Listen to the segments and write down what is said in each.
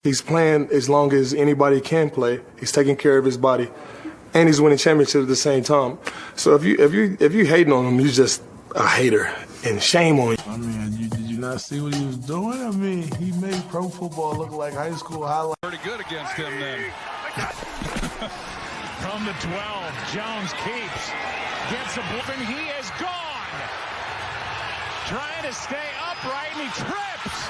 He's playing as long as anybody can play. He's taking care of his body, and he's winning championships at the same time. So if you hating on him, you're just a hater, and shame on you. I mean, did you not see what he was doing? I mean, he made pro football look like high school highlights. Pretty good against him then. From the 12, Jones keeps, gets a blip, and he is gone. Trying to stay upright, and he trips.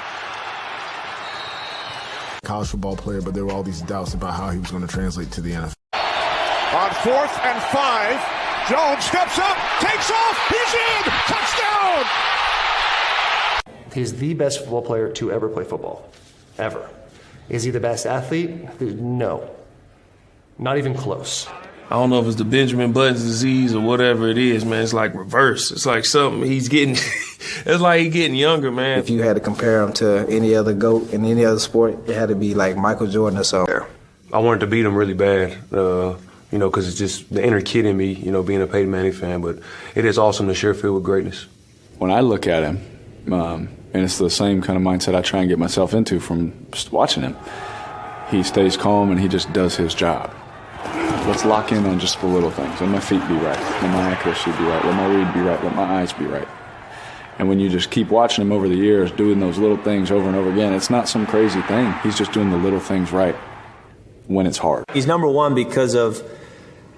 College football player, but there were all these doubts about how he was going to translate to the NFL. On 4th and 5, Jones steps up, takes off, he's in, touchdown! He's the best football player to ever play football, ever. Is he the best athlete? No, not even close. I don't know if it's the Benjamin Button disease or whatever it is, man. It's like reverse. It's like something he's getting, it's like he's getting younger, man. If you had to compare him to any other GOAT in any other sport, it had to be like Michael Jordan or something. I wanted to beat him really bad, because it's just the inner kid in me, being a Peyton Manning fan. But it is awesome to share field with greatness. When I look at him, and it's the same kind of mindset I try and get myself into from just watching him, he stays calm and he just does his job. Let's lock in on just the little things. Let my feet be right. Let my accuracy be right. Let my read be right. Let my eyes be right. And when you just keep watching him over the years, doing those little things over and over again, it's not some crazy thing. He's just doing the little things right when it's hard. He's number one because of,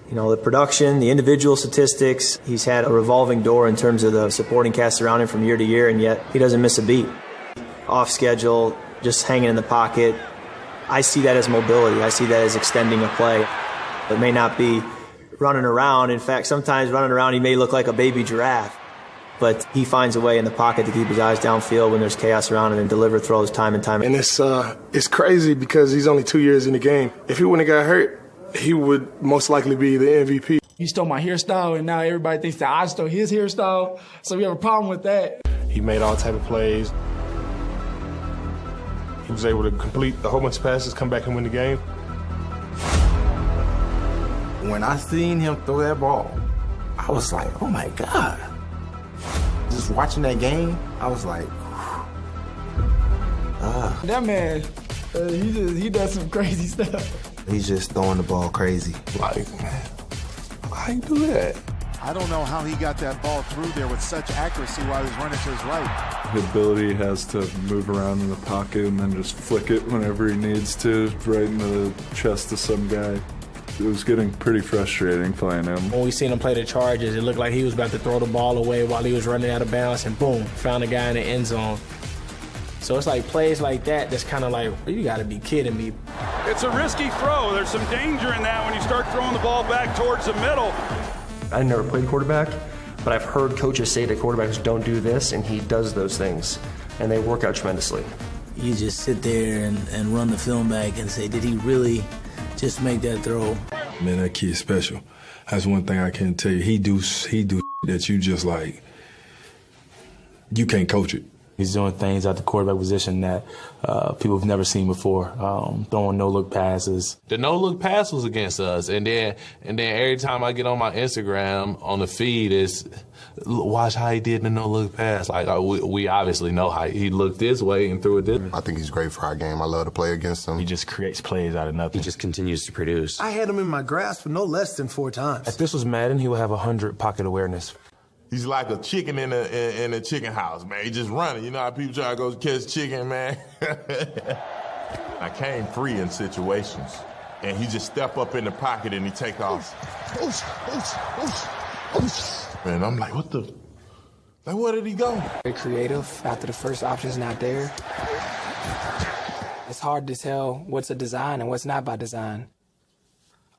the production, the individual statistics. He's had a revolving door in terms of the supporting cast around him from year to year, and yet he doesn't miss a beat. Off schedule, just hanging in the pocket. I see that as mobility. I see that as extending a play. It may not be running around. In fact, sometimes running around he may look like a baby giraffe. But he finds a way in the pocket to keep his eyes downfield when there's chaos around him and deliver throws time and time. And it's crazy because he's only 2 years in the game. If he wouldn't have got hurt, he would most likely be the MVP. He stole my hairstyle, and now everybody thinks that I stole his hairstyle. So we have a problem with that. He made all type of plays. He was able to complete a whole bunch of passes, come back and win the game. When I seen him throw that ball, I was like, oh my God. Just watching that game, I was like, That man, he does some crazy stuff. He's just throwing the ball crazy. man, why you do that? I don't know how he got that ball through there with such accuracy while he was running to his right. The ability he has to move around in the pocket and then just flick it whenever he needs to, right in the chest of some guy. It was getting pretty frustrating playing him. When we seen him play the Chargers, it looked like he was about to throw the ball away while he was running out of bounds, and boom, found a guy in the end zone. So it's like plays like that that's kind of like, you got to be kidding me. It's a risky throw. There's some danger in that when you start throwing the ball back towards the middle. I never played quarterback, but I've heard coaches say that quarterbacks don't do this, and he does those things, and they work out tremendously. You just sit there and run the film back and say, did he really just make that throw? Man, that kid's special. That's one thing I can tell you. He do that you just like, you can't coach it. He's doing things at the quarterback position that people have never seen before. Throwing no-look passes. The no-look pass was against us, and then every time I get on my Instagram on the feed is watch how he did the no-look pass. Like we obviously know how he looked this way and threw it this way. I think he's great for our game. I love to play against him. He just creates plays out of nothing. He just continues to produce. I had him in my grasp for no less than 4 times. If this was Madden, he would have 100 pocket awareness. He's like a chicken in a chicken house, man. He just running. You know how people try to go catch chicken, man? I came free in situations, and he just step up in the pocket and he take off. Man, I'm like, where did he go? Very creative after the first option's not there. It's hard to tell what's a design and what's not by design.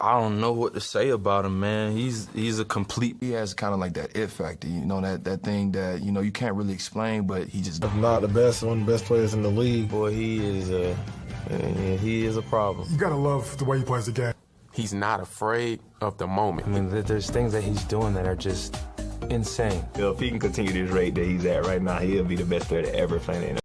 I don't know what to say about him, man. He's a complete. He has kind of like that it factor, that thing that, you can't really explain, but he just... If not the best, one of the best players in the league. Boy, he is a problem. You gotta love the way he plays the game. He's not afraid of the moment. I mean, there's things that he's doing that are just insane. If he can continue this rate that he's at right now, he'll be the best player to ever play in the NFL.